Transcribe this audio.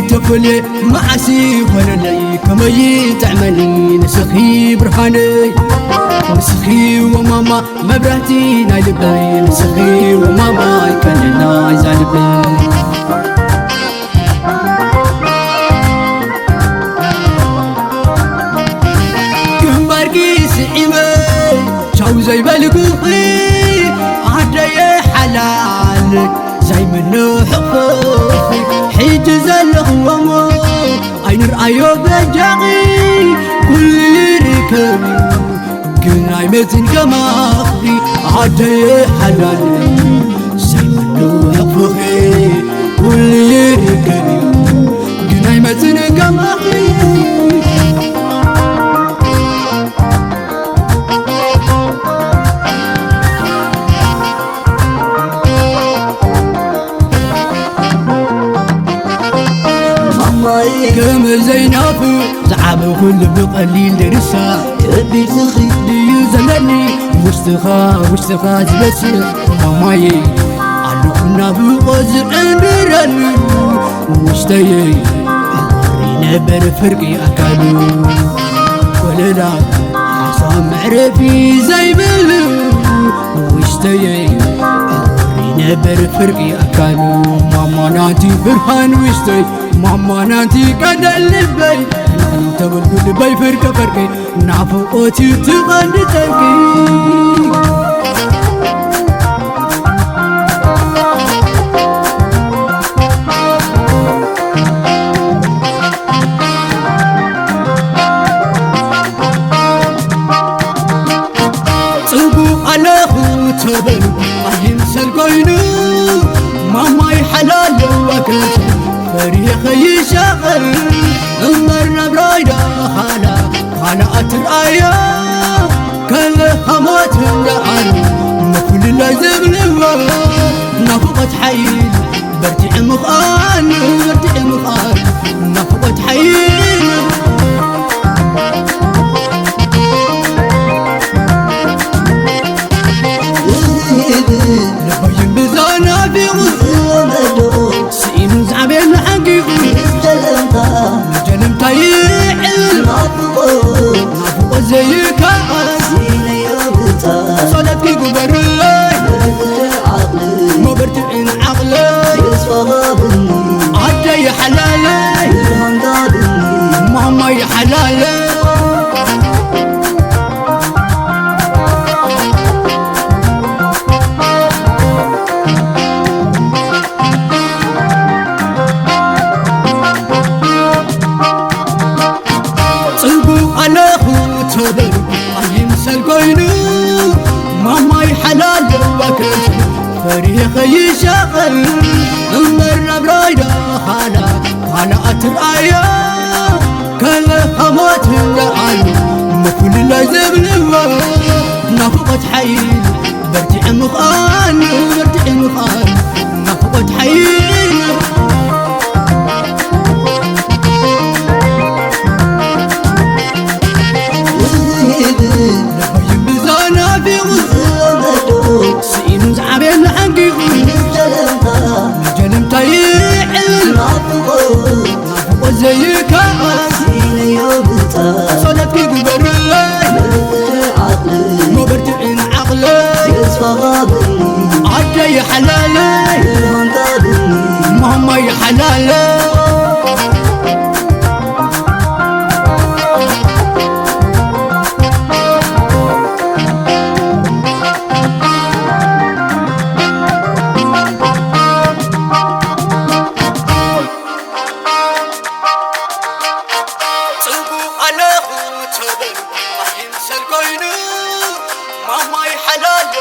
تفلي معسي وللي كما يتعملي نسخي برهاني نسخي وماما مبرهتي نايلبي نسخي وماما كاننا عايزالبي كمباركي سعيمي شاو زي بالقوفي عدي حلال زي منو حقوقي حيج زلخ ومو عين رأيو بجاقي كل ركبي كنا يمتن كما أخري عدي حلال زي منو حقوقي كل ركبي كنا يمتن كما أخري كم زينافو زعابو كل بقليل درسا يبي تخي ديو زمني وشتخا زبسي ماماي علو كنا بقوز عندراني وشتاي نبر فرقي أكالو وللا حسام معرفي زي بلو وشتاي نبر فرقي أكالو ماما ناتي برهان وشتاي ماما ناتي قد اللبي انت بالكل باي فرقة فرقي نافقوتي تغند تنكي صبو على خوتبن أهيمسى القينو ماما يحلال وكتب فريق يشغل أمرنا برايدا خالا أترأيا كل خمات العالم نفل الله زغلوا نفقت حيل برجع مخان نفقت حيل لبين بزانا في غزو سئين زعبين حقيقي جلم تايعل نافقو زي كاس صلتك قبر ما برتعين عقلي عدي حلالي ماما يا حلالي أهيمسى القينو ماما يحلال وكتب فريق يشغل أمرنا برايدا خالا أترأيا كل خمات العالم مفل الله زغلوا نفقت حيل برجع مخان نفقت حيل لبين بزانا في غزو سئين زعبين حقيقي جلم تايعل نافقو زي كاس صلتك قبر ما برتعين عقلي عدي حلالي ماما يا حلالي أهيمسى القينو ماما يحلال